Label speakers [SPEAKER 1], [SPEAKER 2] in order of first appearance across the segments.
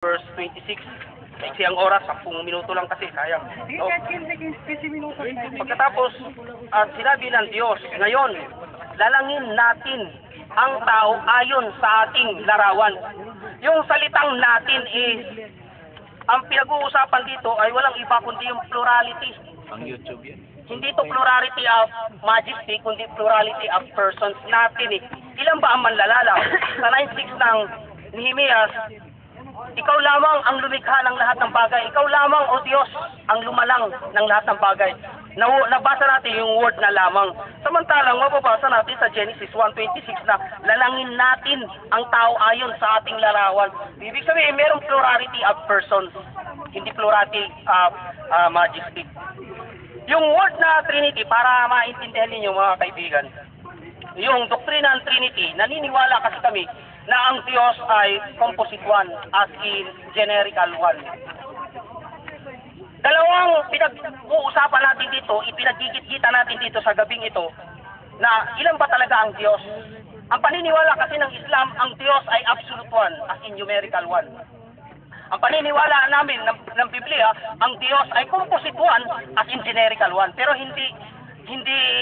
[SPEAKER 1] verse 26. Kasi ang oras, 10 minuto lang kasi, sayang. No? Pagkatapos, sinabi ng Diyos, ngayon, lalangin natin ang tao ayon sa ating larawan. Yung salitang natin is, ang pinag-uusapan dito ay walang iba kundi yung plurality.
[SPEAKER 2] Ang YouTube yan.
[SPEAKER 1] Hindi to plurality of majesty, kundi plurality of persons natin eh. Ilan ba ang manlalala? Sa 9:6 ng Nehemias, ikaw lamang ang lumikha ng lahat ng bagay. Ikaw lamang, O Diyos, ang lumalang ng lahat ng bagay. Nabasa natin yung word na lamang. Samantalang mababasa natin sa Genesis 1:26 na lalangin natin ang tao ayon sa ating larawan. Ibig sabihin, mayroong plurality of persons, hindi plurality of majesty. Yung word na Trinity, para maintindihan ninyo mga kaibigan, yung doktrina ng Trinity, naniniwala kasi kami na ang Diyos ay composite one, as in generical one. Dalawang pinag-uusapan natin dito, ipinagigit-gita natin dito sa gabing ito, na ilan ba talaga ang Diyos? Ang paniniwala kasi ng Islam, ang Diyos ay absolute one, as in numerical one. Ang paniniwala namin ng Biblia, ang Diyos ay composite one, as in generical one. Pero hindi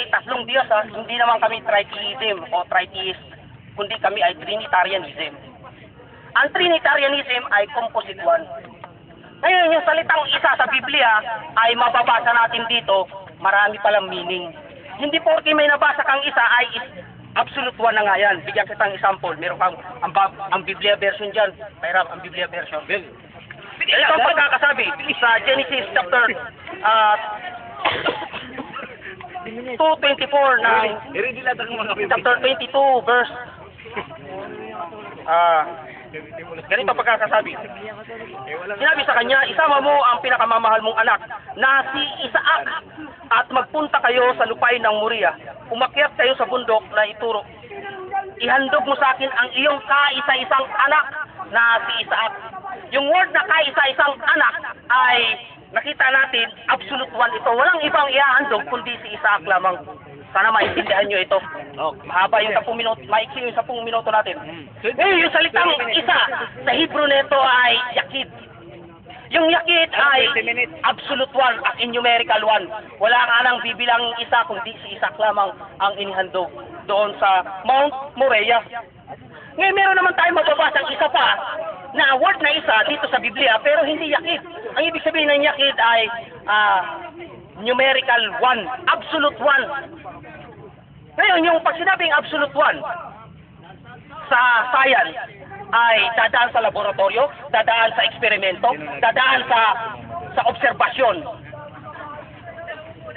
[SPEAKER 1] tatlong Diyos, hindi naman kami tritheism o tritheist, kundi kami ay Trinitarianism. Ang Trinitarianism ay composite one. Ngayon, yung salitang isa sa Biblia ay mababasa natin dito, marami palang meaning. Hindi porke may nabasa kang isa ay absolute one na nga yan. Bigyan kitang example. Meron kang ang Biblia version dyan. Mayroon ang Biblia version. Ito ang pagkakasabi sa Genesis chapter 2:24 na chapter 22 verse ganito pagkakasabi. Sinabi sa kanya, isama mo ang pinakamamahal mong anak na si Isaac at magpunta kayo sa lupain ng Moriah. Umakyat kayo sa bundok na ituro. Ihandog mo sa akin ang iyong kaisa-isang anak na si Isaac. Yung word na kaisa-isang anak ay nakita natin absolute one ito. Walang ibang ihahandog kundi si Isaac lamang. Sana maintindihan nyo ito. Mahaba yung 10 minuto, maiksi yung 10 minuto natin. Yung salitang isa sa Hebrew nito ay yakid. Yung yakid ay absolute one, as in numerical one. Wala ka nang bibilang isa kundi si Isaac lamang ang inihandog doon sa Mount Moriah. Ngayon meron naman tayong mababasang isa pa na word na isa dito sa Biblia pero hindi yakid. Ang ibig sabihin ng yakid ay numerical one, absolute one. Ngayon, yung pag sinabing absolute one sa science ay dadaan sa laboratorio, dadaan sa eksperimento, dadaan sa obserbasyon.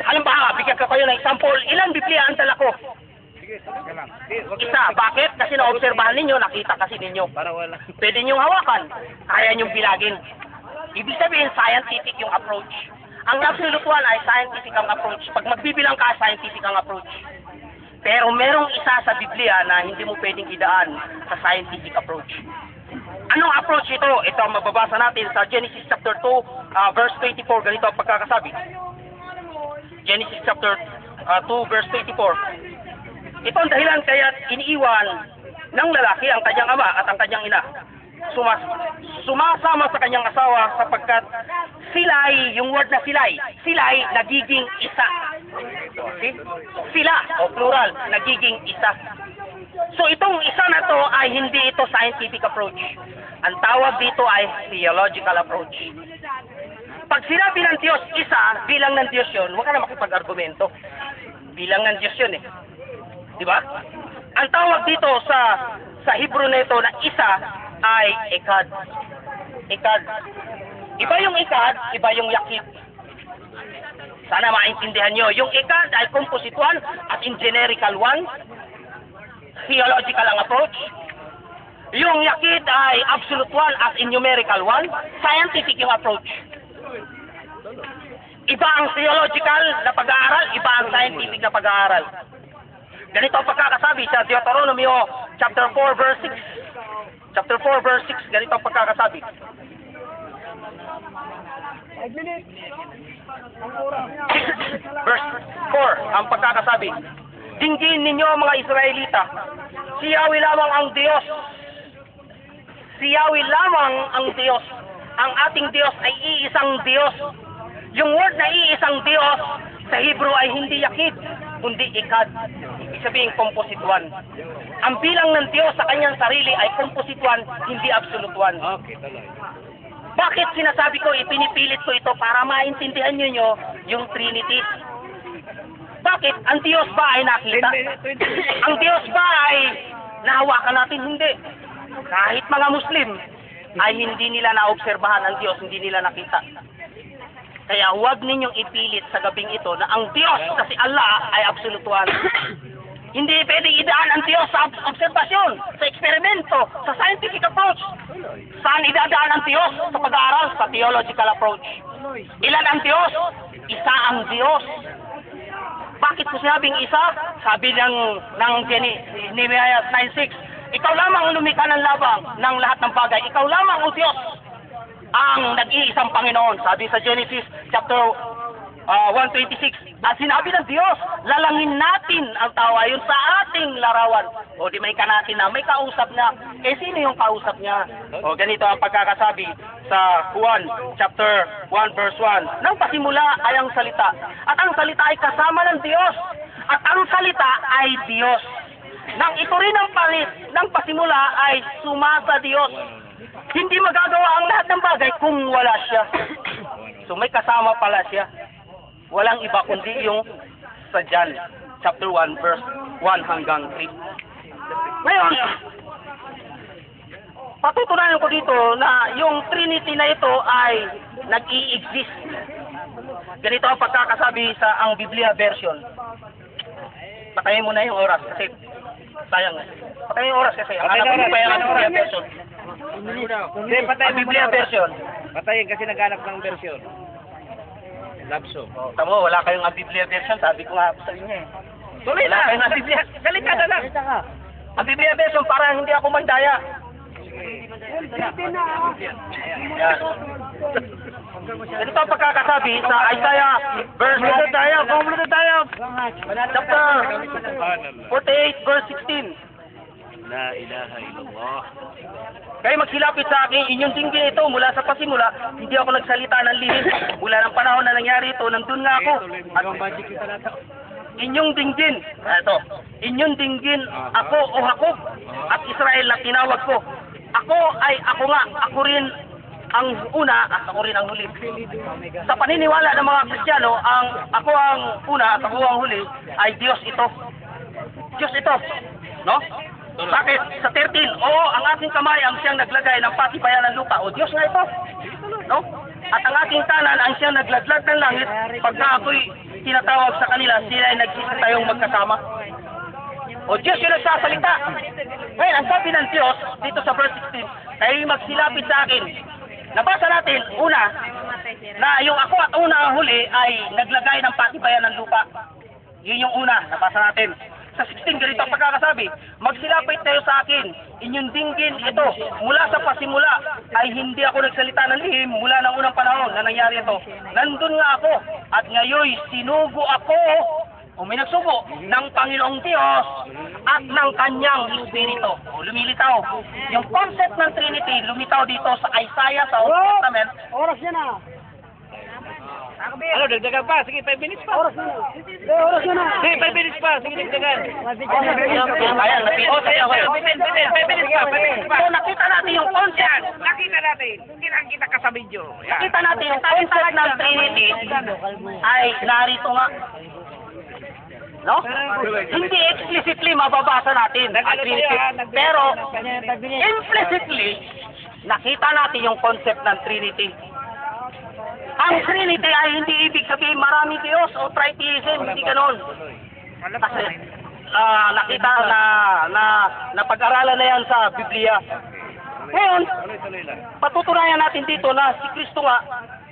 [SPEAKER 1] Alam ba, bigyan ko kayo ng example, ilang Biblia ang dala ko? Isa. Bakit? Kasi naobserbahan ninyo, nakita kasi ninyo. Pwede niyong hawakan, kaya niyong bilagin. Ibig sabihin, scientific yung approach. Ang absolute one ay scientific ang approach. Pag magbibilang ka, scientific ang approach. Pero merong isa sa Biblia na hindi mo pwedeng idaan sa scientific approach. Anong approach ito? Ito ang mababasa natin sa Genesis chapter 2, verse 24. Ganito ang pagkakasabi. Genesis chapter 2, verse 24. Ito ang dahilan kaya iniiwan ng lalaki ang kanyang ama at ang kanyang ina. Sumasama sa kanyang asawa sapagkat sila'y, yung word na sila'y nagiging isa. Okay? Sila, o plural, nagiging isa. So itong isa na to ay hindi ito scientific approach. Ang tawag dito ay theological approach. Pag sinabi ng Diyos isa, bilang ng Diyos yun, huwag ka na makipag-argumento. Bilang ng Diyos yun eh. Diba? Ang tawag dito sa Hebrew nito na isa ay ekad. Ekad. Iba yung ekad, iba yung yakid. Sana maintindihan nyo. Yung ekad ay composite one at in generical one. Theological ang approach. Yung yakid ay absolute one at in numerical one. Scientific yung approach. Iba ang theological na pag-aaral, iba ang scientific na pag-aaral. Ganito ang pagkakasabi sa Deuteronomy chapter 4 verse 6. Chapter 4 verse 6, ganito ang pagkakasabi. Verse 4, ang pagkakasabi. Dinggin ninyo mga Israelita, si Yahweh lamang ang Diyos. Si Yahweh lamang ang Diyos. Ang ating Diyos ay iisang Diyos. Yung word na iisang Diyos sa Hebrew ay hindi yakid, kundi ikad. Ibig sabihin composite one. Ang bilang ng Diyos sa kanyang sarili ay composite one, hindi absolute one.
[SPEAKER 2] Okay, tuloy.
[SPEAKER 1] Bakit sinasabi ko, ipinipilit ko ito para maintindihan niyo yung Trinity? Bakit? Ang Diyos ba ay nakita? Ang Diyos ba ay nahawakan natin? Hindi. Kahit mga Muslim ay hindi nila naobserbahan ang Diyos, hindi nila nakita. Kaya huwag ninyong ipilit sa gabing ito na ang Diyos, kasi Allah ay absolute one. Hindi pwedeng idaan ang Diyos sa obserbasyon, sa eksperimento, sa scientific approach. Saan idadaan ang Diyos? Sa pag-aaral, sa theological approach. Ilan ang Diyos? Isa ang Diyos. Bakit ko sinabing isa? Sabi ng Nehemiah 9:6, ikaw lamang ang lumikha ng labang ng lahat ng bagay. Ikaw lamang, O Diyos, ang nag-iisang Panginoon. Sabi sa Genesis chapter 1:26, at sinabi ng Diyos, lalangin natin ang tao ayon sa ating larawan. O di may ka natin na, may kausap na. Eh sino yung kausap niya? O ganito ang pagkakasabi sa Juan chapter 1 verse 1. Nang pasimula ay ang salita. At ang salita ay kasama ng Diyos. At ang salita ay Diyos. Nang ito rin ang palit ng pasimula ay sumasa Diyos. Hindi magagawa ang lahat ng bagay kung wala siya. So may kasama pala siya. Walang iba kundi yung sa John chapter 1 verse 1 hanggang 3. Ngayon, patutunayan ko dito na yung Trinity na ito ay nag-i-exist. Ganito ang pagkakasabi sa ang Biblia version. Patayin mo na yung oras kasi sayang. Patayin yung oras kasi ang anak ko pa yung Biblia version. Ang Biblia version.
[SPEAKER 2] Patayin kasi naghanap ng version. Lapso.
[SPEAKER 1] Tamo, wala kayong Biblia version, sabi ko nga sa inyo eh.
[SPEAKER 2] Tuloy
[SPEAKER 1] Wala
[SPEAKER 2] na.
[SPEAKER 1] kayong Biblia.
[SPEAKER 2] Salita na lang.
[SPEAKER 1] Ang Biblia version para hindi ako mandaya. Yan. Ito ang pagkakasabi sa Isaiah verse chapter 48 verse 16.
[SPEAKER 2] La ilaha illallah.
[SPEAKER 1] Kayo magsilapit sa akin, inyong dinggin ito mula sa pasimula, hindi ako nagsalita ng lihim. Mula ng panahon na nangyari ito, nandun nga ako. At inyong dinggin, inyong dinggin ako o Jacob at Israel na tinawag ko. Ako ay ako nga, ako rin ang una at ako rin ang huli. Sa paniniwala ng mga Kristiyano, ako ang una at ako ang huli ay Diyos ito. Diyos ito. No? Bakit? Sa 13, ang aking kamay ang siyang naglagay ng patibayan ng lupa. O Diyos nga ito. No? At ang aking kanan ang siyang nagladlad ng langit. Pagka ako'y tinatawag sa kanila, sila ay nagsisitayong magkasama. O Diyos yung nagsasalita. Ngayon, ang sabi ng Diyos, dito sa verse 16, kayo magsilapit sa akin. Nabasa natin, una, na yung ako at una ang huli ay naglagay ng patibayan ng lupa. Yun yung una, nabasa natin. Sa 16, ganito ang pagkakasabi, magsilapit tayo sa akin, inyong dinggin ito, mula sa pasimula, ay hindi ako nagsalita ng lihim mula ng unang panahon na nangyari ito. Nandun nga ako, at ngayon sinugo ako, o may nagsugo, ng Panginoong Diyos, at ng Kanyang Espiritu. O lumilitaw. Yung concept ng Trinity, lumitaw dito sa Isaiah, sa Old Testament.
[SPEAKER 3] Oras yan ah.
[SPEAKER 2] Ano, dagdagan pa? Sige, 5 minutes pa.
[SPEAKER 3] Oras yan. Oras yan ah.
[SPEAKER 2] Sige, 5 minutes pa. Sige, dagdagan.
[SPEAKER 1] Ayan, napipotay ako.
[SPEAKER 2] 5 minutes pa. 5 minutes pa.
[SPEAKER 1] So nakita natin yung concept.
[SPEAKER 2] Nakita natin. Kita ka sa video. Yan.
[SPEAKER 1] Nakita natin yung concept ng Trinity ay narito nga. No? Hindi explicitly mababasa natin ang Trinity. Pero implicitly, nakita natin yung concept ng Trinity. Ang Trinity ay hindi ibig sabihin marami Diyos o tritheism, hindi ganoon. Kasi nakita na pag-aralan na yan sa Biblia. Ngayon, patutunayan natin dito na si Kristo nga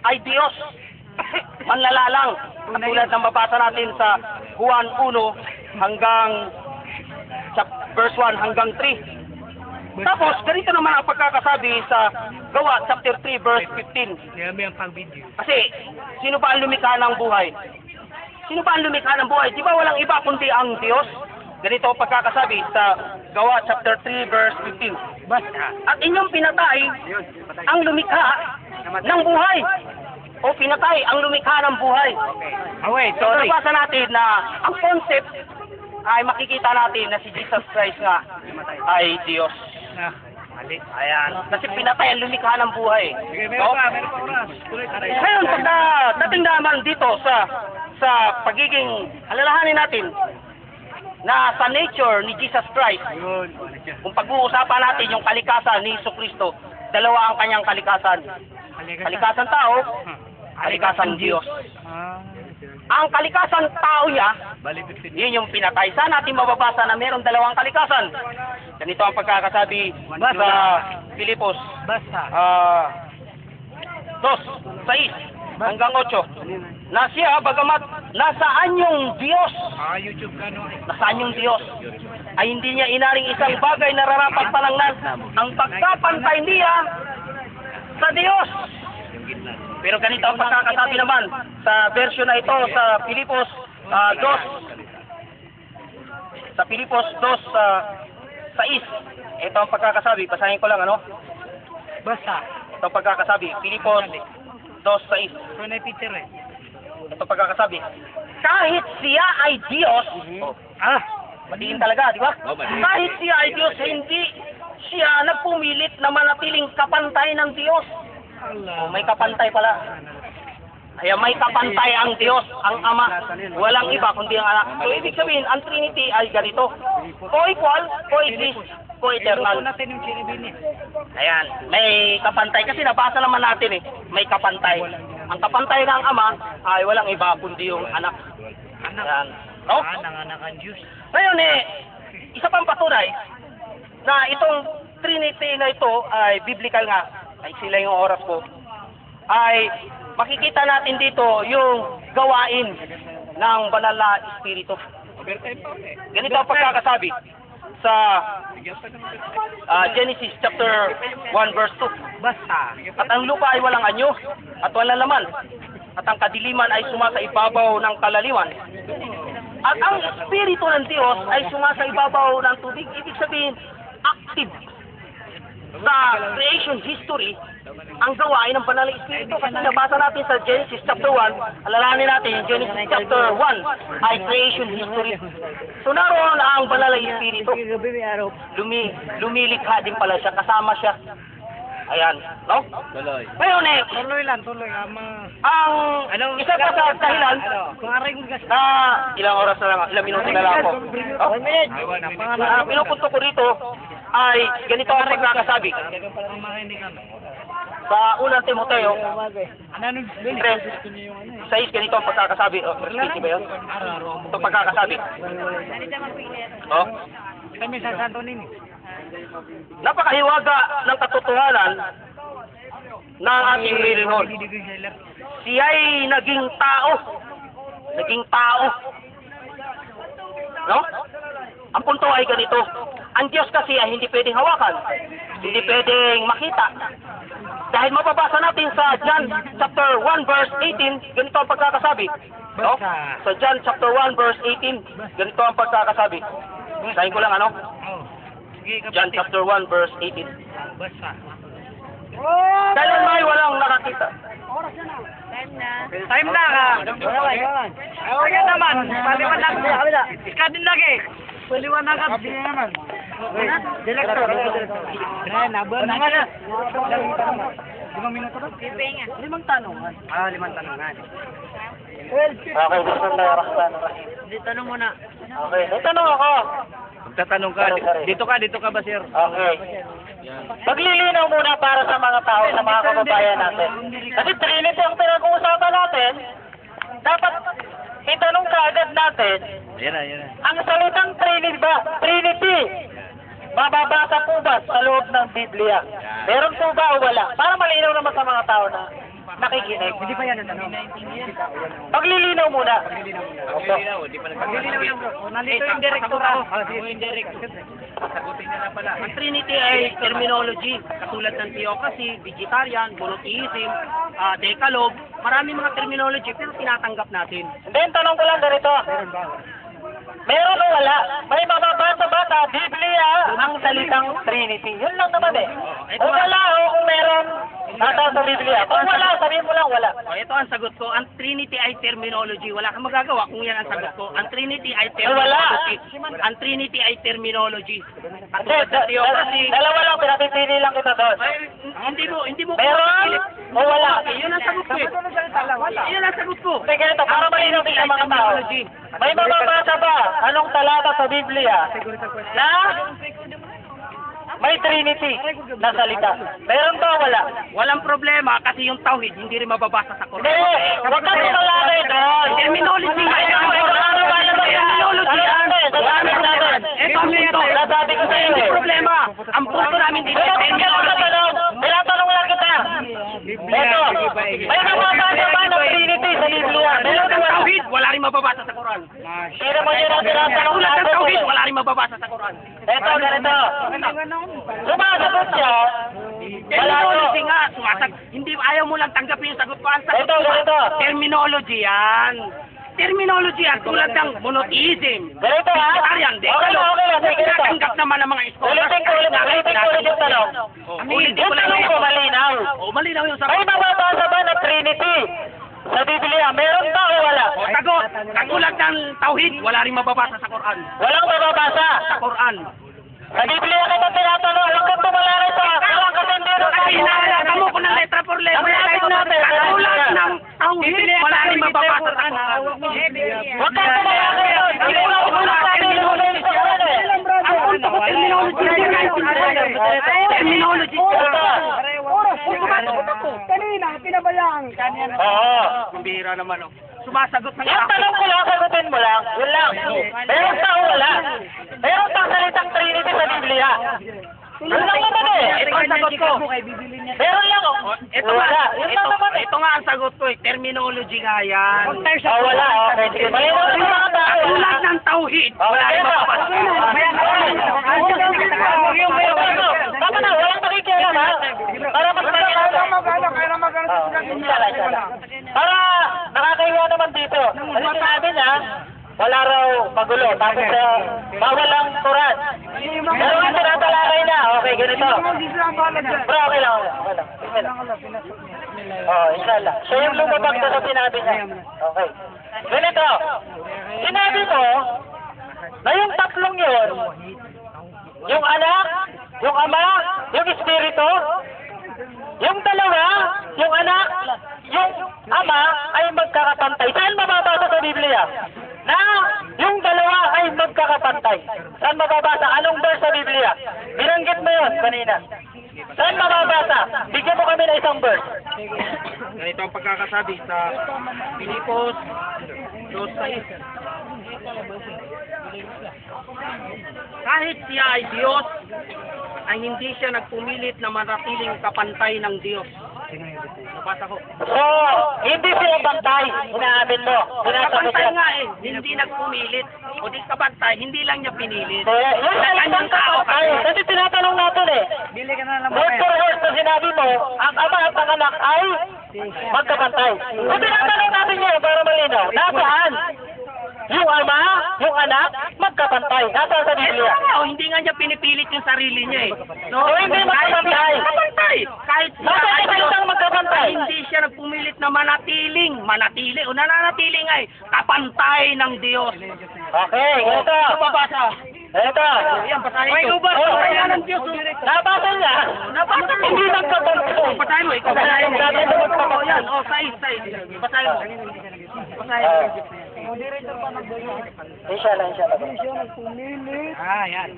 [SPEAKER 1] ay Diyos. Manlalalang. Katulad ng mabasa natin sa Juan 1 hanggang verse 1 hanggang 3. Tapos, ganito naman ang pagkakasabi sa Gawa chapter 3 verse 15. Kasi, sino ba ang lumikha ng buhay? Sino ba ang lumikha ng buhay? Di ba walang iba kundi ang Diyos? Ganito ang pagkakasabi sa Gawa chapter 3 verse 15.
[SPEAKER 2] Basta.
[SPEAKER 1] At inyong pinatay ang lumikha ng buhay. O pinatay ang lumikha ng buhay.
[SPEAKER 2] Wait,
[SPEAKER 1] So,
[SPEAKER 2] sorry.
[SPEAKER 1] nabasa natin na ang concept ay makikita natin na si Jesus Christ nga ay Diyos.
[SPEAKER 2] Ah, mali.
[SPEAKER 1] Ayan. Kasi pinatay ang lumikha ng buhay.
[SPEAKER 2] Sige,
[SPEAKER 1] No?
[SPEAKER 2] meron pa oras. Tuloy.
[SPEAKER 1] Ngayon, pag dating naman dito sa pagiging, alalahanin natin na sa nature ni Jesus Christ,
[SPEAKER 2] Yun.
[SPEAKER 1] kung pag-uusapan natin yung kalikasan ni Jesucristo, dalawa ang kanyang kalikasan. Kalikasan tao, kalikasan Diyos.
[SPEAKER 2] Ah,
[SPEAKER 1] Ang kalikasan tao niya,
[SPEAKER 2] bali 15.
[SPEAKER 1] yun yung pinatay. Saan natin mababasa na mayroong dalawang kalikasan? Ganito ang pagkakasabi sa Filipos
[SPEAKER 2] Basta.
[SPEAKER 1] 2:6 hanggang 8. Na siya, bagamat nasaan yung Diyos,
[SPEAKER 2] YouTube ka no.
[SPEAKER 1] nasaan yung Diyos, ay hindi niya inaring isang bagay na rarapat palangnan ang pagkapantay niya sa Diyos. Pero ganito ang pagkakasabi naman sa version na ito sa Filipos 2. Sa Filipos 2:6. Ito ang pagkakasabi. Basahin ko lang ano.
[SPEAKER 2] Basta.
[SPEAKER 1] Ito ang pagkakasabi. Filipos 2:6.
[SPEAKER 2] So na picture eh.
[SPEAKER 1] Ito ang pagkakasabi. Kahit siya ay Diyos, matiin talaga, di ba? Kahit siya ay Diyos, hindi siya nagpumilit na manatiling kapantay ng Diyos. May kapantay pala. Kaya may kapantay ang Diyos, ang Ama. Walang iba kundi ang Anak. So, ibig sabihin, ang Trinity ay ganito. Co-equal, co-exist, co-eternal.
[SPEAKER 2] natin yung Cherubini.
[SPEAKER 1] Ayan, may kapantay. Kasi nabasa naman natin may kapantay. Ang kapantay ng Ama ay walang iba kundi yung Anak. Ayan. No?
[SPEAKER 2] Nanganak ang Diyos.
[SPEAKER 1] Ngayon isa pang patunay na itong Trinity na ito ay biblical nga. Ay sila yung oras ko. Ay makikita natin dito yung gawain ng banal na Espiritu. Ganito ang pagkakasabi sa Genesis chapter 1 verse 2.
[SPEAKER 2] Basta.
[SPEAKER 1] At ang lupa ay walang anyo at walang laman. At ang kadiliman ay sumasa ibabaw ng kalaliwan. At ang Espiritu ng Diyos ay sumasa ibabaw ng tubig. Ibig sabihin, active sa creation history ang gawain ng banal na Espiritu. Kasi nabasa natin sa Genesis chapter 1, alalahanin natin yung Genesis chapter 1 ay creation history. So naroon ang banal na Espiritu. Lumilikha din pala siya, kasama siya. Ayan, no?
[SPEAKER 2] Tuloy.
[SPEAKER 1] Ngayon
[SPEAKER 2] Tuloy lang, tuloy.
[SPEAKER 1] ang isa pa sa dahilan
[SPEAKER 2] Kung aray mo gas.
[SPEAKER 1] na ilang oras na lang, ilang minuto na lang ako. Oh? Ang pinupunto ko rito ay ganito ang pagkakasabi. Sa unang Timoteo, 3:6, ganito ang pagkakasabi. Verse 15 ba yun? Ito ang pagkakasabi. Oh?
[SPEAKER 2] Kami sa Santo Niño.
[SPEAKER 1] Napakahiwaga ng katotohanan ng ating lilingon. Siya'y naging tao. Naging tao. No? Ang punto ay ganito. Ang Diyos kasi ay hindi pwedeng hawakan. Hindi pwedeng makita. Dahil mababasa natin sa John chapter 1 verse 18, ganito ang pagkakasabi. No? Sa John chapter 1 verse 18, ganito ang pagkakasabi. Sahin ko lang ano? John chapter 1 verse 18.
[SPEAKER 2] Basta.
[SPEAKER 1] Dahil may walang nakakita.
[SPEAKER 2] Time na ka. Ayan naman. Paliwanag mo. Ika din lagi. Paliwanag ka. Di naman. Director. Naban na nga na. 5 minuto ba? 5 tanongan. 5 tanongan.
[SPEAKER 1] Okay, gusto na raksan.
[SPEAKER 2] Di tanong mo na.
[SPEAKER 1] Okay, may tanong ako.
[SPEAKER 2] Magtatanong ka. Dito ka ba, sir?
[SPEAKER 1] Okay. Maglilinaw muna para sa mga tao, sa mga kababayan natin. Kasi Trinity ang pinag-uusapan natin. Dapat itanong kaagad natin,
[SPEAKER 2] Yan na.
[SPEAKER 1] ang salitang Trinity, mababasa po ba sa loob ng Biblia? Meron po ba o wala? Para malinaw naman sa mga tao na nakikinig.
[SPEAKER 2] Hindi pa yan ang tanong.
[SPEAKER 1] Maglilinaw muna.
[SPEAKER 2] Nandito yung director ako. Yung director. Sagutin na lang pala.
[SPEAKER 1] Ang Trinity ay terminology, katulad ng theocracy, vegetarian, monotheism, Decalogue, marami mga terminology pero tinatanggap natin. Then, tanong ko lang ganito.
[SPEAKER 2] Meron o wala? May mababasa ba sa Biblia ang salitang Trinity? Yun lang naman eh. Kung wala o kung meron, nasa sa Biblia. Kung wala, sabihin mo lang wala.
[SPEAKER 1] O, ito ang sagot ko. Ang Trinity ay terminology. Wala kang magagawa kung yan ang sagot ko. Ang Trinity ay terminology. Ang Trinity ay terminology. Katulad sa theology.
[SPEAKER 2] Dalawa lang, pinapipili lang kita doon.
[SPEAKER 1] Ay, hindi mo
[SPEAKER 2] Meron o wala?
[SPEAKER 1] Yun ang sagot ko. Yun ang sagot ko.
[SPEAKER 2] Sige, ito, para malinaw din sa mga tao. May mababasa ba? Anong talata sa Biblia? Na may Trinity na salita. Meron ba o wala?
[SPEAKER 1] Walang problema kasi yung tauhid hindi rin mababasa sa Quran.
[SPEAKER 2] Hindi, huwag kang tumalakay doon.
[SPEAKER 1] Terminology. Ito ang punto.
[SPEAKER 2] Nasabi ko sa'yo
[SPEAKER 1] Hindi
[SPEAKER 2] eh.
[SPEAKER 1] problema. Ang punto namin dito
[SPEAKER 2] Pero
[SPEAKER 1] ay
[SPEAKER 2] kung ka nagtatanong, tinatanong lang kita. Ito, may mababasa ba ng Trinity sa Biblia? Meron
[SPEAKER 1] Tulad
[SPEAKER 2] o
[SPEAKER 1] ng
[SPEAKER 2] wala?
[SPEAKER 1] tauhid, wala rin mababasa sa Quran.
[SPEAKER 2] Sino mo yun ang tinatanong
[SPEAKER 1] Tulad ng
[SPEAKER 2] natin?
[SPEAKER 1] tauhid, wala rin mababasa sa Quran.
[SPEAKER 2] Ito, ganito. Sumasagot siya.
[SPEAKER 1] Terminology nga, hindi ayaw mo lang tanggapin yung sagot ko. Ang sagot
[SPEAKER 2] Ito,
[SPEAKER 1] ko,
[SPEAKER 2] ganito.
[SPEAKER 1] terminology yan. Terminology yan, tulad ng monotheism.
[SPEAKER 2] Ganito ha?
[SPEAKER 1] Vegetarian,
[SPEAKER 2] Okay lang, okay lang. Sige, ganito.
[SPEAKER 1] Tinatanggap naman ng mga scholars.
[SPEAKER 2] Ulitin ko ulit yung tanong.
[SPEAKER 1] Ulitin
[SPEAKER 2] Yung
[SPEAKER 1] ko lang
[SPEAKER 2] tanong ko malinaw.
[SPEAKER 1] malinaw yung
[SPEAKER 2] May
[SPEAKER 1] sagot.
[SPEAKER 2] mababasa ba ng Trinity sa Biblia? Meron ba o wala?
[SPEAKER 1] Sagot, katulad ng tauhid, wala rin mababasa sa Quran.
[SPEAKER 2] Walang mababasa.
[SPEAKER 1] Sa Quran.
[SPEAKER 2] Sa Biblia kita tinatanong, huwag kang tumalakay sa walang kasindero sa
[SPEAKER 1] Kasi inaalala mo ko ng letra for letra. Katulad ng tauhid, wala rin mababasa sa Quran.
[SPEAKER 2] Huwag kang tumalakay doon. Hindi mo lang ako nasabi yung huling sa yan eh.
[SPEAKER 1] Ang punto ko, terminology. Terminology.
[SPEAKER 3] Kanina, pinabayaan.
[SPEAKER 2] Oo.
[SPEAKER 1] Bira naman, oh. Sumasagot ng
[SPEAKER 2] Yung tanong ko lang, sagutin mo lang. Yun lang. Meron pa o wala? Meron pa salitang Trinity sa Biblia. Yun lang naman eh.
[SPEAKER 1] Ito ang sagot ko.
[SPEAKER 2] Meron lang o.
[SPEAKER 1] Ito
[SPEAKER 2] Wala.
[SPEAKER 1] nga,
[SPEAKER 2] Yun lang naman eh.
[SPEAKER 1] ito nga ang sagot ko, terminology nga yan.
[SPEAKER 2] Oh, wala. Okay, sige. Malinaw sa mga tao.
[SPEAKER 1] Tulad ng tauhid, wala rin mababasa.
[SPEAKER 2] Tama na, walang nakikialam ha. Para mas makialam. Para nakakahiya naman dito. Ano sinabi niya? Wala raw magulo. Tapos bawal ang Quran. Pero nga tinatalakay na. Okay, ganito. Bro, okay lang. Okay lang. Oh, inshallah. Siya yung lumabag na sa sinabi niya. Okay. Ganito. Sinabi mo na yung tatlong yun, yung anak, yung ama, yung espiritu, yung dalawa, yung anak, yung ama ay magkakapantay. Saan mababasa sa Biblia? Na yung dalawa ay magkakapantay. Saan mababasa? Anong verse sa Biblia? Binanggit mo yun kanina. Saan mababasa? Bigyan mo kami ng isang verse.
[SPEAKER 1] Ganito ang pagkakasabi sa Pilipos 2:6. Kahit siya ay Diyos, ay hindi siya nagpumilit na manatiling kapantay ng Diyos. Nabasa ko.
[SPEAKER 2] So, hindi sila bantay. Inaamin mo. Sinasabi
[SPEAKER 1] Kapantay
[SPEAKER 2] siya.
[SPEAKER 1] nga eh, hindi nagpumilit. O di kapantay, hindi lang niya pinilit.
[SPEAKER 2] Yung salitang kapantay. Kasi tinatanong natin eh. Word for word na sinabi mo, ang ama at ang anak ay magkapantay. Kung tinatanong natin yun para malinaw, nasaan? Yung ama, yung anak, magkapantay. Nasaan sa Biblia?
[SPEAKER 1] O, hindi nga niya pinipilit yung sarili niya eh.
[SPEAKER 2] So, hindi magkapantay.
[SPEAKER 1] Kapantay. Kahit siya
[SPEAKER 2] Nasaan
[SPEAKER 1] ay
[SPEAKER 2] sa salitang magkapantay?
[SPEAKER 1] hindi siya nagpumilit na manatili o nananatili nga eh, kapantay ng Diyos.
[SPEAKER 2] Okay, ganito.
[SPEAKER 1] Nababasa.
[SPEAKER 2] Ganito.
[SPEAKER 1] Yan, basahin ko.
[SPEAKER 2] Oh,
[SPEAKER 1] ng Diyos.
[SPEAKER 2] nabasa niya.
[SPEAKER 1] Nabasa mo.
[SPEAKER 2] Hindi magkapantay.
[SPEAKER 1] Basahin mo, ikaw.
[SPEAKER 2] Basahin mo.
[SPEAKER 1] Basahin mo. O, yan. O, sais. Basahin mo. Basahin mo.
[SPEAKER 2] Inshallah.
[SPEAKER 3] Siya nagpumilit.
[SPEAKER 1] Yan.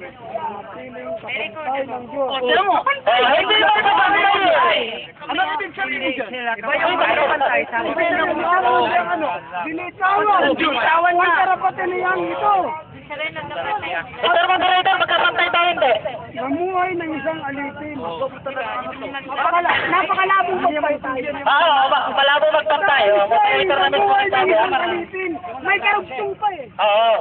[SPEAKER 3] Piling kapantay ng Diyos.
[SPEAKER 1] O, tignan mo.
[SPEAKER 2] Hindi magkapantay eh.
[SPEAKER 1] Ano ibig sabihin dyan?
[SPEAKER 3] Iba yung kapantay. Binitawan.
[SPEAKER 1] Binitawan na.
[SPEAKER 3] Huwag karapatan niyang ito.
[SPEAKER 2] Ito moderator, magkapantay tayo hindi.
[SPEAKER 3] Namuhay ng isang alipin. Napakalabong magpantay.
[SPEAKER 2] Malabo magpantay. Moderator na mismo
[SPEAKER 3] Namuhay ng
[SPEAKER 2] nagsabi.
[SPEAKER 3] isang alipin. May karugtong pa eh.
[SPEAKER 2] Oo.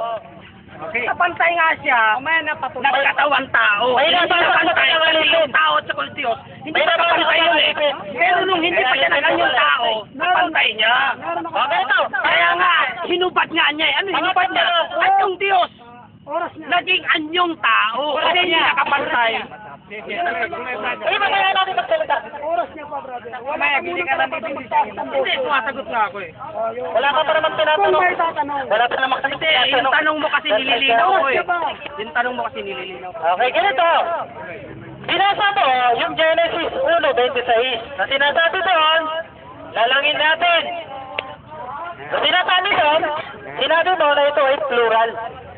[SPEAKER 2] Okay.
[SPEAKER 1] Napantay nga siya. Nagkatawang tao.
[SPEAKER 4] May
[SPEAKER 1] Hindi
[SPEAKER 4] nabasa ko
[SPEAKER 1] napantay
[SPEAKER 4] sa
[SPEAKER 1] kasi
[SPEAKER 4] Alipin.
[SPEAKER 1] yung tao at saka yung Diyos. Hindi
[SPEAKER 4] May nabasa
[SPEAKER 1] napantay
[SPEAKER 4] ko sa
[SPEAKER 1] yun eh.
[SPEAKER 4] Alipin.
[SPEAKER 1] Pero nung hindi pa siya naganyang tao, napantay niya.
[SPEAKER 4] Okay, ito.
[SPEAKER 1] Kaya nga, hinubad nga niya eh. Ano hinubad niya? At yung Diyos,
[SPEAKER 3] Oras na.
[SPEAKER 1] naging anyong tao. Kasi hindi nakapantay.
[SPEAKER 4] Ay, kaya natin magsalita.
[SPEAKER 3] Oras niya pa, brother.
[SPEAKER 2] Mamaya, bili ka lang bibili sa inyo.
[SPEAKER 1] Hindi, sumasagot nga ako eh.
[SPEAKER 4] Wala ka pa naman
[SPEAKER 3] Kung
[SPEAKER 4] tinatanong.
[SPEAKER 3] may tatanong.
[SPEAKER 4] Wala pa naman kasi
[SPEAKER 1] Hindi, yung tanong mo kasi nililinaw ko eh.
[SPEAKER 3] Oras niya pa.
[SPEAKER 1] Yung tanong mo kasi nililinaw ko.
[SPEAKER 4] Okay, ganito. Binasa mo yung Genesis 1:26 na sinasabi doon, lalangin natin. So sinasabi doon, sinabi mo na ito ay plural.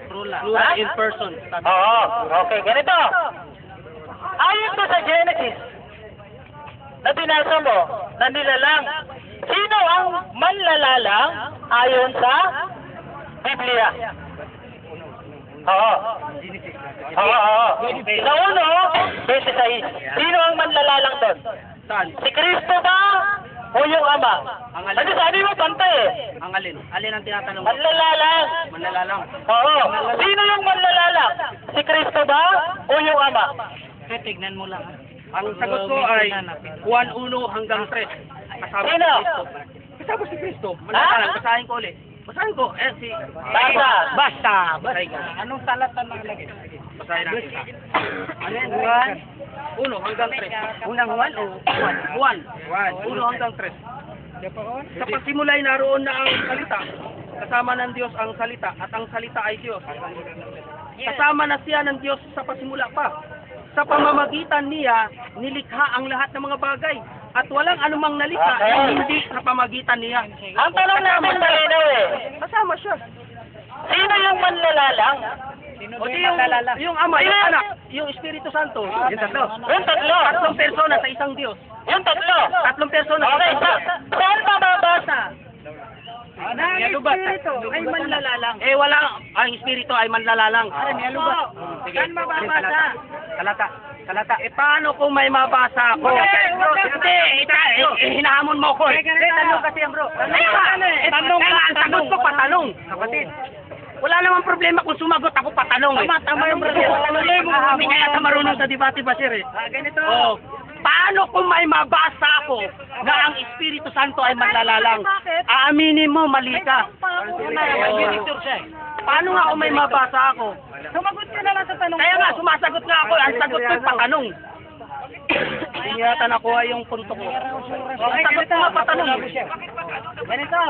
[SPEAKER 1] Plural in person.
[SPEAKER 4] Oo, okay, ganito. Ayon ko sa Genesis, na binasa mo, na nilalang, sino ang manlalalang ayon sa Biblia? Oo. Oo. Sa 1:26, sino ang manlalalang doon?
[SPEAKER 1] Saan?
[SPEAKER 4] Si Kristo ba o yung Ama?
[SPEAKER 1] Ang alin?
[SPEAKER 4] Ano sabi mo, pantay eh.
[SPEAKER 1] Ang alin? Alin ang tinatanong mo?
[SPEAKER 4] Manlalalang.
[SPEAKER 1] Manlalalang.
[SPEAKER 4] Oo. Sino yung manlalalang? Si Kristo ba o yung Ama?
[SPEAKER 2] Tignan mo lang.
[SPEAKER 1] Ang sagot ko ay Juan 1 hanggang 3. Kasama
[SPEAKER 4] Sino?
[SPEAKER 1] si Kristo. Kasama si Kristo. Manlalalang. Basahin ko ulit. Basahin ko. Eh, si...
[SPEAKER 4] Basta.
[SPEAKER 1] Basta. Basahin ko.
[SPEAKER 2] Anong salatan na lagi?
[SPEAKER 1] Basahin natin.
[SPEAKER 2] Ano yan? Juan?
[SPEAKER 1] 1 hanggang 3.
[SPEAKER 2] Unang Juan o Juan?
[SPEAKER 1] Juan. 1 hanggang 3. Sa pagsimula ay naroon na ang salita. Kasama ng Diyos ang salita at ang salita ay Diyos. Kasama na siya ng Diyos sa pasimula pa. Sa pamamagitan niya, nilikha ang lahat ng mga bagay. At walang anumang nalikha
[SPEAKER 4] Okay.
[SPEAKER 1] na hindi sa pamagitan niya.
[SPEAKER 4] Ang tanong namin malinaw eh.
[SPEAKER 1] Kasama siya.
[SPEAKER 4] Sino yung manlalalang?
[SPEAKER 1] O di yung Ama, yung Anak, yung Espiritu Santo. Yung tatlo.
[SPEAKER 4] Yung tatlo.
[SPEAKER 1] Tatlong persona sa isang Diyos.
[SPEAKER 4] Yung tatlo.
[SPEAKER 1] Tatlong persona sa
[SPEAKER 4] Okay,
[SPEAKER 1] isang Diyos.
[SPEAKER 4] saan mababasa?
[SPEAKER 2] Ang Espiritu ay manlalalang.
[SPEAKER 1] Eh wala, ang Espiritu ay manlalalang. Sige.
[SPEAKER 2] Saan mababasa?
[SPEAKER 1] Talata. Eh paano kung may mabasa ako? Hindi, hinahamon mo ko eh.
[SPEAKER 2] Tanong kasi yan, bro.
[SPEAKER 1] Tanong ka, ang sagot ko patanong. Kapatid. Wala namang problema kung sumagot ako patanong eh.
[SPEAKER 2] Tama yung problema.
[SPEAKER 1] Hindi kaya ka marunong sa debate ba, sir eh?
[SPEAKER 2] Ganito.
[SPEAKER 1] Oh. Paano kung may mabasa ako na ang Espiritu Santo ay manlalalang? Aaminin mo, mali ka. Paano nga kung may mabasa ako?
[SPEAKER 2] Sumagot ka na lang sa tanong
[SPEAKER 1] Kaya nga, sumasagot nga ako. Ang sagot ko patanong. Hindi yata nakuha yung punto ko. Ang sagot ko nga patanong.
[SPEAKER 2] Ganito.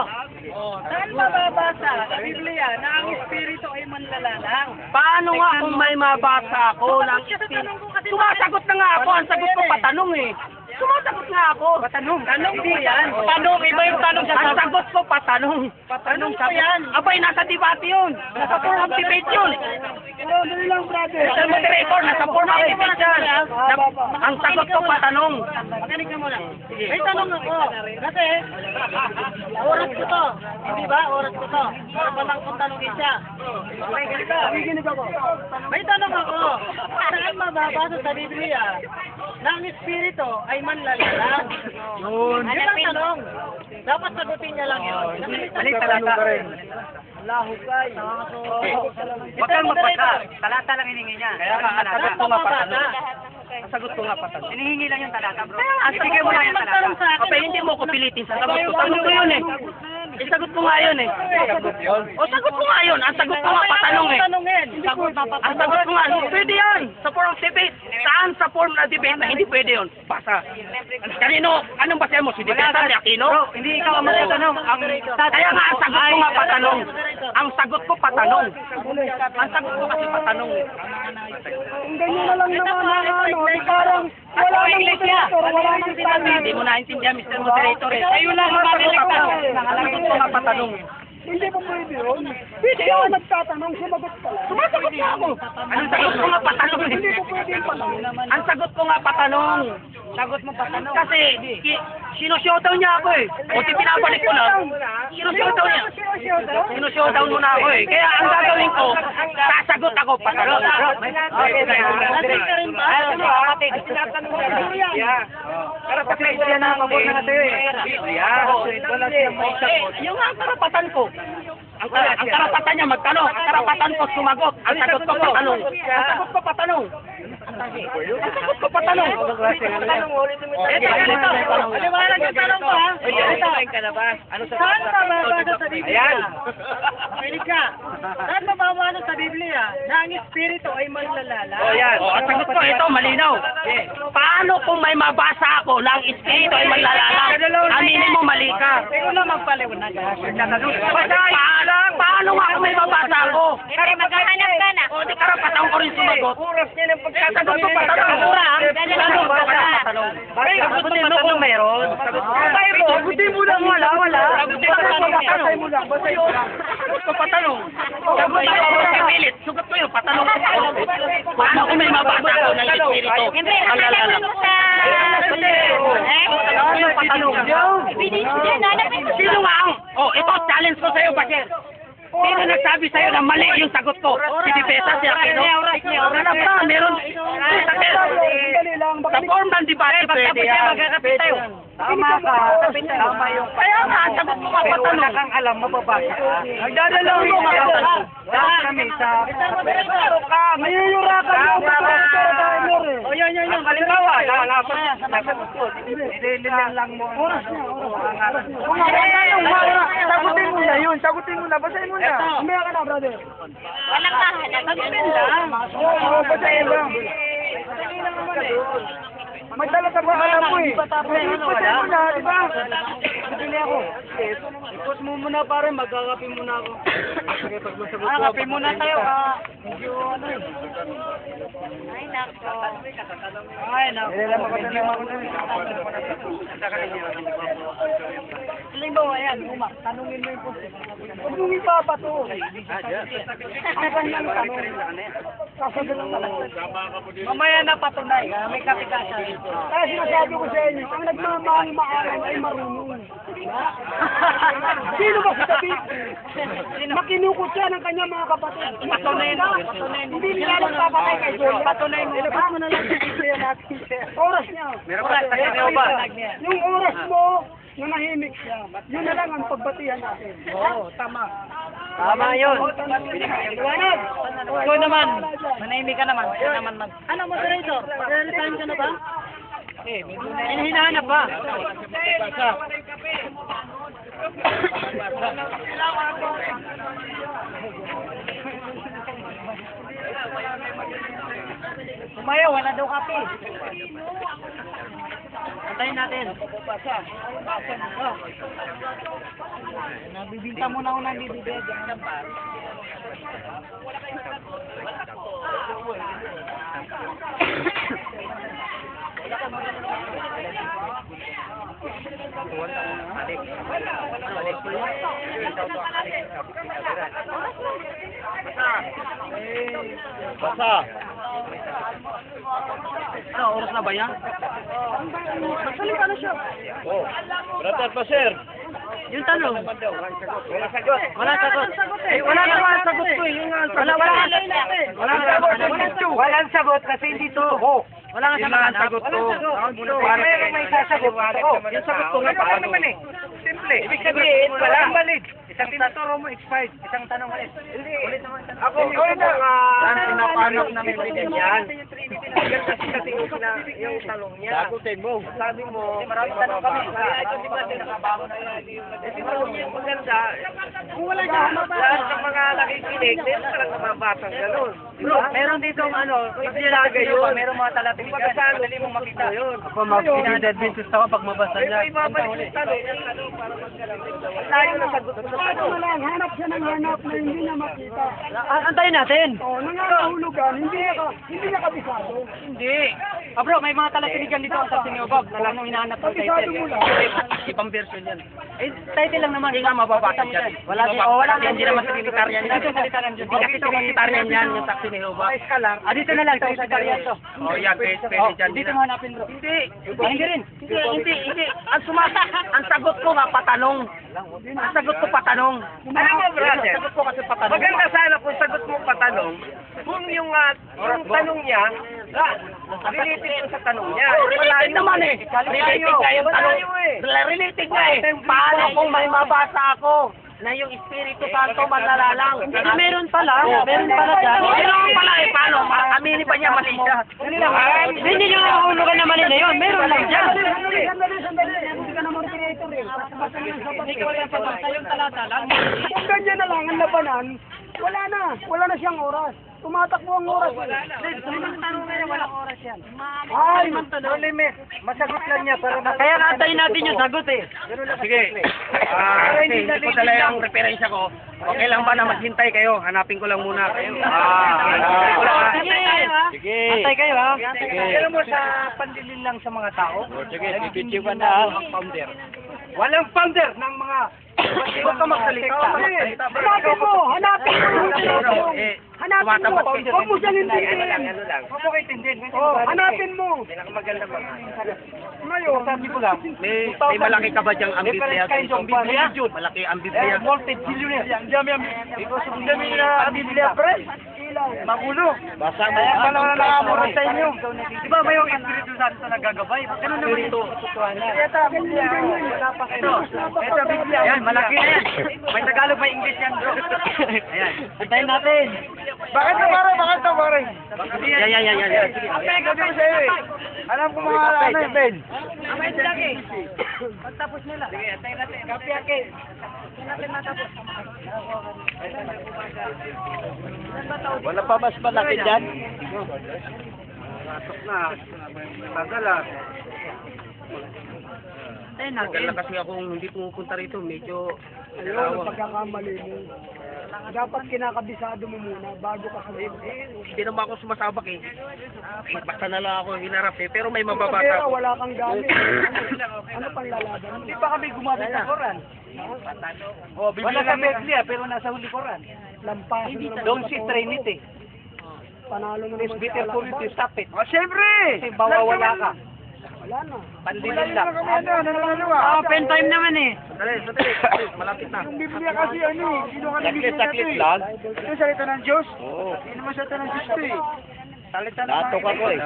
[SPEAKER 2] Saan mababasa sa Biblia na ang Espiritu ay manlalalang?
[SPEAKER 1] Paano nga kung may mabasa ako ng Espiritu? Sumasagot na nga ako. Ang sagot ko patanong eh. Sumasagot nga ako. Patanong. Tanong ko yan.
[SPEAKER 4] Tanong, iba yung tanong sa
[SPEAKER 1] Ang sagot ko patanong.
[SPEAKER 2] Patanong ko yan.
[SPEAKER 1] Abay, nasa debate yun. Nasa form of debate yun.
[SPEAKER 3] Dali lang, brother.
[SPEAKER 1] Mr. Moderator, nasa form of debate yan. Ang sagot ko patanong.
[SPEAKER 2] Makinig ka muna. May tanong ako. Kasi, oras ko to. Hindi ba? Oras ko to. Para palang kung tanongin siya. Okay, ganito.
[SPEAKER 3] Nakikinig ako.
[SPEAKER 2] May tanong ako. Saan mababasa sa Biblia na ang Espiritu ay manlalalang? Yun. Yun ang tanong. Dapat sagutin niya lang yun.
[SPEAKER 1] Mali talata.
[SPEAKER 2] Lahukay.
[SPEAKER 1] Huwag kang magbasa. Talata lang hiningi niya. Kaya nga, ang sagot ko nga patanong. Ang sagot ko nga patanong.
[SPEAKER 2] Hinihingi lang yung talata, bro.
[SPEAKER 1] Sige mo lang yung talata. Kapag hindi mo ko pilitin sa sagot ko. Sagot ko yun eh. Sagot ko nga yun eh. O sagot ko nga yun. Ang sagot ko nga patanong eh. Ang sagot ko nga, pwede yan. Sa form of debate. Saan sa form na debate na hindi pwede yun? Basa. Kanino? Anong basa mo? Si Debeta de Aquino?
[SPEAKER 2] Hindi ikaw ang magtatanong.
[SPEAKER 1] Kaya nga, ang sagot ko nga patanong. Ang sagot ko patanong. Ang sagot ko kasi patanong eh.
[SPEAKER 3] Kung ganyan na lang naman ano, parang wala nang moderator, wala nang tanong.
[SPEAKER 1] Hindi mo naintindihan, Mr. Moderator eh. Kayo lang ang mamiligtas. Ang sagot ko nga patanong.
[SPEAKER 3] Hindi po pwede yun. Pwede ako nagtatanong, sumagot ka lang.
[SPEAKER 1] Sumasagot nga ako. Anong sagot ko nga patanong eh?
[SPEAKER 3] Hindi po pwede yung patanong.
[SPEAKER 1] Ang sagot ko nga patanong.
[SPEAKER 2] Sagot mo patanong.
[SPEAKER 1] Kasi sinushowdown niya ako eh. O di pinabalik ko lang. Sinushowdown niya. Sinushowdown mo na ako eh. Kaya ang gagawin ko, sasagot ako patanong.
[SPEAKER 2] Nasay ka rin ba?
[SPEAKER 1] Karapatan siya na mabot na sa'yo eh. Yung nga ang karapatan ko. Ang karapatan niya magtanong. Ang karapatan ko sumagot. Ang sagot ko patanong. Ang sagot ko patanong. Ang sagot ko patanong.
[SPEAKER 2] Maliwanag yung tanong ko, ha? Saan ka babasa sa Biblia? Pilig ka. Saan ka babasa sa Biblia na ang Espiritu ay manlalala?
[SPEAKER 1] Ang sagot ko ito, malinaw. Paano kung may mabasa ako na ang espiritu ay maglalala? Aminin mo, mali ka.
[SPEAKER 2] Ikaw na magpaliwanag.
[SPEAKER 1] Paano nga kung may mabasa ako?
[SPEAKER 2] Pero maghahanap ka na.
[SPEAKER 1] O, di karapatan ko rin sumagot.
[SPEAKER 2] Oras niya ng
[SPEAKER 1] Sagot ko patanong. Sagot ko patanong.
[SPEAKER 2] Sagutin mo kung meron. Sagutin mo lang, wala.
[SPEAKER 1] Sagutin mo lang. Sagot ko patanong. Sagot ko pipilit. Sagot ko yun, patanong ko. Paano kung may mabasa ako ng espiritu? Ang lalala. Patanong. Sino nga ang? Oh, ito, challenge ko sa'yo, Bakir. Sino nagsabi sa'yo na mali yung sagot ko? Si Dipesa, si Aquino? Meron. Sa form ng debate, pwede yan.
[SPEAKER 2] Tama ka. Tama yung
[SPEAKER 1] Kaya nga, ang sagot mo nga patanong.
[SPEAKER 2] wala kang alam, mababasa ka. Nagdadalaw mo nga lahat kami sa... Mayuyurakan mo ba? O yan. Halimbawa, nasagot ko. Nililan lang mo. Oras niya. Sagutin mo na. Basahin mo na. Umaya ka na, brother.
[SPEAKER 3] Walang kahanap.
[SPEAKER 2] Sagutin lang. Oo, basahin lang. Magdala ka ba alam mo eh? Basahin mo na, di ba? Bibili ako. Ikot mo muna pare, magkakape muna ako. Kape muna tayo. Medyo ano eh.
[SPEAKER 3] Ay, nako.
[SPEAKER 2] Ay, nako. Halimbawa yan, tanungin mo yung post. Huwag mong ipapato. Akan lang tanong. Kasabi lang naman. Mamaya na patunay, may kapitasa. Kaya sinasabi ko sa inyo, ang nagmamahal-maalam ay marunong. Sino ba sa tabi? Makinukot siya ng kanyang mga kapatid. Patunay na. Hindi nila lang papatay kay Joel. Patunay mo. Ilabas mo na lang sa isaya natin. Oras niya. Yung oras mo, nanahimik siya. Yun na lang ang pagbatihan natin. Oo, tama. Tama yun. Liwanag. Ikaw naman. Manahimik ka naman. Ikaw naman mag... Ano, moderator? Realisahan ka na ba? Eh, may hinahanap ba? Umayaw, wala daw kape. Antayin natin. Nabibinta mo na ako ng bibigay.
[SPEAKER 1] Basa. Ano, oras na ba yan?
[SPEAKER 2] Magsalita na siya.
[SPEAKER 1] Oh. Brother Pasir.
[SPEAKER 2] Yung tanong.
[SPEAKER 1] Wala sagot.
[SPEAKER 2] Wala sagot. Eh, wala naman sagot ko eh. Walang sagot kasi hindi to. Wala nga sagot to. Pero may sasagot ko. Yung sagot ko nga pa naman eh. Simple. Ibig sabihin, wala valid. Isang tinuturo mo expired. Isang tanong ulit. Hindi. Ako, ikaw na ang pinapanok ng evidence yan. Yan kasi tingin ko na yung talong niya. Sagutin mo. Sabi mo, maraming tanong kami. Ito di ba tinakabaho na yan? Di ba yung maganda? Kung wala siya, lahat ng mga nakikinig, meron ka lang namabasang gano'n. Bro, meron dito ano, itinagay yun. Meron mga talatigan. Madali mong makita yun. Ako mag-Adventist ako pag mabasa niya. May babalik yung tanong. Layo na sagot mo. Ano lang, hanap siya ng hanap na hindi niya makita. Antayin natin. Oo, nangangahulugan, hindi niya kabisado. Hindi. Bro, may mga talatigan dito ang sa sinyo, Bob. Wala nang hinahanap ng title. Ibang version yan. Eh, title lang naman. Hindi nga mababasa dyan. Wala din, hindi naman sekretarian yan. Hindi kasi sekretarian yan, yung taxi ni Jehovah. Dito na lang, sekretarian to.
[SPEAKER 1] Oh, yan, pwede dyan.
[SPEAKER 2] Dito mo hanapin, bro. Hindi rin.
[SPEAKER 1] Hindi. Ang sagot ko nga patanong. Ang sagot ko patanong.
[SPEAKER 4] Ano mo, brother?
[SPEAKER 1] Ang sagot ko kasi patanong.
[SPEAKER 4] Maganda sana kung sagot mo patanong, kung yung tanong niya, related ko sa tanong niya.
[SPEAKER 1] Related naman eh. Related nga yung tanong. Related nga eh. Paano kung may mabasa ako
[SPEAKER 2] na yung Espiritu Santo manlalalang. Meron pala dyan.
[SPEAKER 1] Meron pala eh, paano? Aminin pa niya mali siya.
[SPEAKER 2] Hindi nyo nakahulugan na mali na yun. Meron lang dyan.
[SPEAKER 3] Sandali. Hindi ka naman creator eh. Basta lang sa
[SPEAKER 2] Hindi ko lang pabasa yung talata lang.
[SPEAKER 3] Kung ganyan na lang ang labanan, wala na siyang oras. Tumatakbo ang oras.
[SPEAKER 2] Walang oras yan.
[SPEAKER 3] Ay, limit. Masagot lang niya para
[SPEAKER 2] Kaya naantayin natin yung sagot eh.
[SPEAKER 1] Sige. Kasi hindi ko talaga yung referensya ko. Okay lang ba na maghintay kayo? Hanapin ko lang muna. Hanapin ko lang ha.
[SPEAKER 2] Sige. Antay kayo ha.
[SPEAKER 3] Pero mo sa pandilin lang sa mga tao.
[SPEAKER 2] Sige, bibidyoan na ha.
[SPEAKER 3] Founder. Walang founder ng mga
[SPEAKER 1] Huwag ka magsalita.
[SPEAKER 3] Hanapin mo! Hanapin mo! Hanapin mo! Huwag mo siyang intindihin! Huwag mo kayo intindihin. Hanapin mo! Ngayon, sabi ko lang,
[SPEAKER 1] May malaki ka ba diyang ang Biblia? Malaki ang Biblia.
[SPEAKER 3] multi-billionaire. Ang dami na ang Biblia, pre. Magulo.
[SPEAKER 1] Basa mo.
[SPEAKER 3] Kaya pala wala nakamulat sa inyo. Di ba may yung Espiritu Santo na gagabay? Ganun naman ito. Ito, Biblia. Ito, Biblia.
[SPEAKER 2] Yan, malaki na yan.
[SPEAKER 3] May Tagalog, may English yan, bro.
[SPEAKER 2] Ayan. Antayin natin.
[SPEAKER 3] Bakit ka, pare? Bakit ka, pare?
[SPEAKER 1] Yan. Sige.
[SPEAKER 3] Ang gabi ko sa'yo eh. Alam ko mga ano eh, Ben.
[SPEAKER 2] Amay lagi. Pagtapos nila. Sige, antayin natin.
[SPEAKER 3] Kapi ake.
[SPEAKER 2] Wala pa mas malaki dyan?
[SPEAKER 3] Pasok na. Tagal ah.
[SPEAKER 1] Tagal na kasi akong hindi pumupunta rito. Medyo
[SPEAKER 3] Ayun, pagkakamali mo. Dapat kinakabisado mo muna bago ka sumunod.
[SPEAKER 1] hindi naman ako sumasabak eh. Basta na lang ako hinarap eh. Pero may
[SPEAKER 3] Pero
[SPEAKER 1] mababata.
[SPEAKER 3] wala kang gamit. Ano pang lalaban mo?
[SPEAKER 2] Hindi pa kami gumamit ng Quran. Wala sa Biblia, pero nasa huli Quran.
[SPEAKER 3] Lampasan mo naman
[SPEAKER 2] Don't
[SPEAKER 3] sa
[SPEAKER 2] see
[SPEAKER 3] Quran.
[SPEAKER 2] Trinity.
[SPEAKER 3] Panalo na
[SPEAKER 2] It's
[SPEAKER 3] naman
[SPEAKER 2] better for you to stop it.
[SPEAKER 3] Oh, siyempre!
[SPEAKER 2] Kasi bawawala ka.
[SPEAKER 3] Wala na.
[SPEAKER 2] Pandilin lang.
[SPEAKER 3] Open time naman eh.
[SPEAKER 1] Sandali. Malapit na.
[SPEAKER 3] Yung Biblia kasi ano eh. Sino ka na Biblia natin eh.
[SPEAKER 2] lang.
[SPEAKER 3] Ito salita ng Diyos.
[SPEAKER 2] Oo.
[SPEAKER 3] Hindi naman salita ng Diyos to eh. Salita ng
[SPEAKER 2] Natok ako eh.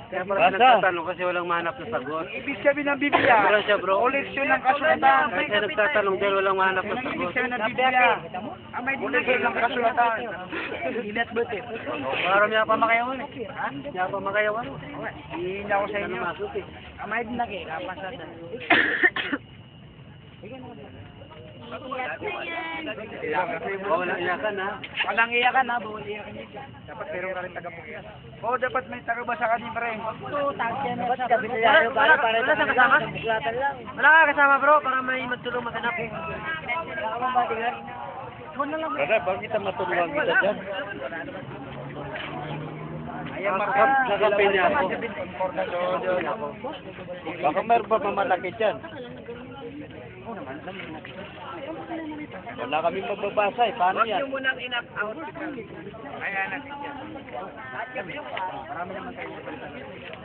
[SPEAKER 3] Kaya
[SPEAKER 2] Basta.
[SPEAKER 3] nagtatanong kasi walang mahanap na sagot. Ibig sabihin ng Biblia. Bro siya bro. Koleksyon ng kasulatan. Kasi nagtatanong dahil walang mahanap na sagot. Ibig sabihin ng Biblia. Koleksyon ng kasulatan. Ilat ba ito? Parang niya pa makayawan eh. Ha? Niya pa makayawan. Hindi ako sa inyo. Amay din lagi. Kapasatan. Walang iyakan ha.
[SPEAKER 2] Walang iyakan ha, bawal iyakan niya.
[SPEAKER 3] Dapat meron ka rin taga-pugyan. Oo, dapat may taga-basa ka din pa rin.
[SPEAKER 2] Wala sa kasama? Wala ka kasama bro, para may magtulong maganap.
[SPEAKER 4] Brother, bakit kita matulungan kita dyan?
[SPEAKER 3] Ayan,
[SPEAKER 4] Nakapin niya ako. Baka meron pa mamalaki dyan. Wala kami mababasa eh. Paano yan?
[SPEAKER 1] Yung munang in-up out.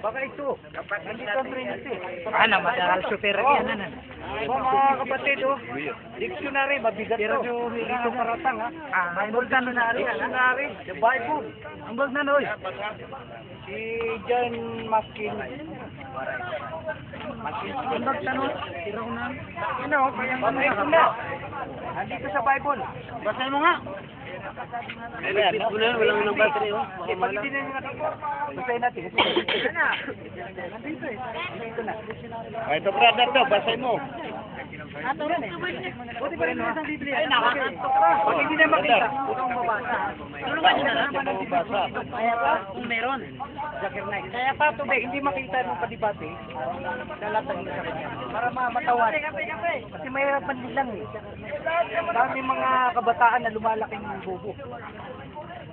[SPEAKER 3] Baka ito. Hindi ka Trinity.
[SPEAKER 2] Ano, madahal super yan. Ano?
[SPEAKER 3] Mga kapatid, oh. Dictionary, mabigat to. Dito karatang, ha?
[SPEAKER 2] Ang dictionary.
[SPEAKER 3] Dictionary, the Bible.
[SPEAKER 2] Ang bag na noy.
[SPEAKER 3] Si John Maskin.
[SPEAKER 2] Ang bag na noy. Tiraw na.
[SPEAKER 3] Ano, kaya na. Andito sa Bible.
[SPEAKER 2] Basahin mo nga.
[SPEAKER 4] Walang nang battery oh.
[SPEAKER 3] Eh, pag hindi na natin, basahin natin. Nandito eh. Dito na.
[SPEAKER 4] Ay, ito brother to, basahin mo.
[SPEAKER 3] Buti pa rin naman sa Biblia. Ay, nakakantok. Pag hindi na makita, huwag mabasa.
[SPEAKER 2] Tulungan nyo na lang.
[SPEAKER 4] Mababasa.
[SPEAKER 2] Kaya pa, kung meron.
[SPEAKER 3] Kaya pa tubig, hindi makita nung padibate, lalatag na sa kanya. Para matawan. Kasi mahirapan din lang eh. Dami mga kabataan na lumalaking bubo.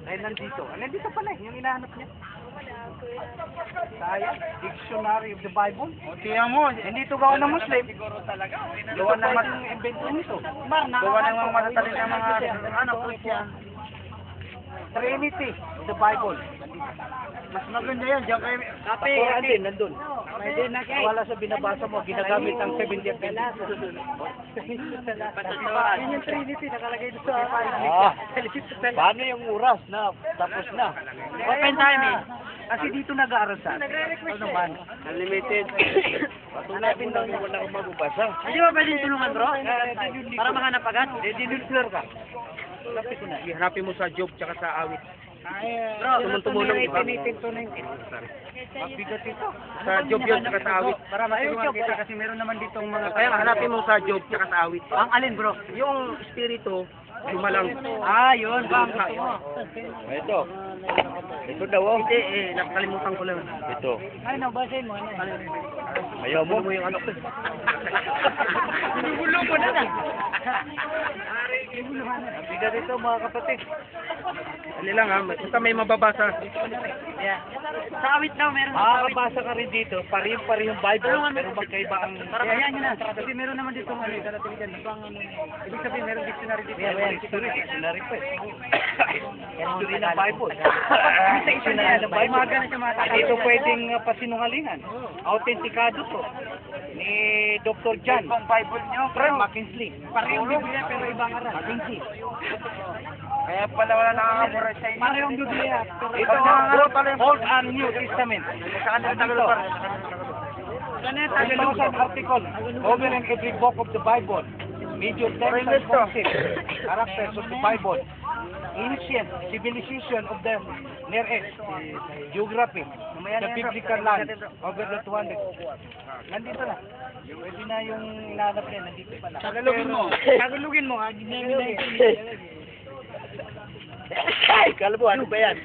[SPEAKER 3] Dahil nandito. Nandito pala eh, yung hinahanap niya. Saya, Dictionary of the Bible. O, tiyan mo, hindi ito gawa ng Muslim. Gawa ng invento nito. Gawa ng mga matatalin ng mga ano, Christian. Trinity of the Bible. Mas maganda yan, diyan kayo. Paturan din, nandun. Wala sa binabasa mo, ginagamit ang 70th Yun yung Trinity, nakalagay dito sa
[SPEAKER 4] Paano yung oras na tapos na?
[SPEAKER 2] Open time eh.
[SPEAKER 3] Kasi dito nag-aaral sa ano naman? Unlimited. Hanapin daw niya wala akong mabubasa.
[SPEAKER 2] Hindi ba pwede tulungan, bro? Para mahanap agad?
[SPEAKER 3] Dinilfer ka. Hanapin mo sa job tsaka sa awit.
[SPEAKER 2] Bro,
[SPEAKER 3] Tumulong ka. Mabigat ito. Sa job yun tsaka sa awit. Para matulungan kita kasi meron naman ditong mga... Kaya hanapin mo sa job tsaka sa awit.
[SPEAKER 2] ang alin, bro?
[SPEAKER 3] Yung espiritu, lumalang.
[SPEAKER 2] Yun.
[SPEAKER 3] Ito. Ito daw. Hindi nakalimutan ko lang. Ito.
[SPEAKER 2] Ay, nabasahin mo.
[SPEAKER 3] Ayaw mo yung ano ko.
[SPEAKER 2] Gulo mo na.
[SPEAKER 3] Bigat ito mga kapatid. Ano lang ha, basta may mababasa.
[SPEAKER 2] Yeah. Sa awit daw, meron sa awit.
[SPEAKER 3] Makakabasa ka rin dito, parehong Bible, pero magkaiba ang...
[SPEAKER 2] Ayan yun na.
[SPEAKER 3] Kasi meron naman dito ano, ibig sabihin meron dictionary dito. Dictionary pa eh. History ng Bible. Dictionary ng Bible. Dito pwedeng pasinungalingan. Autentikado to. Ni Dr. John. Ang Bible nyo, Frank Mackinsley. Parehong Biblia pero ibang aral. Mackinsley. Kaya pala wala nakakamura sa inyo. Parehong Biblia. Ito ang Old and New Testament. Saan ang Tagalog? Ito ang article. Over in every book of the Bible. Major texts and concepts, characters of the Bible, ancient civilization of the Near East, geography, the biblical land, over the 200. Nandito na. Pwede na yung inaanap niya, nandito pa na.
[SPEAKER 2] Tagalugin mo.
[SPEAKER 3] Ay, kalbo, ano ba yan?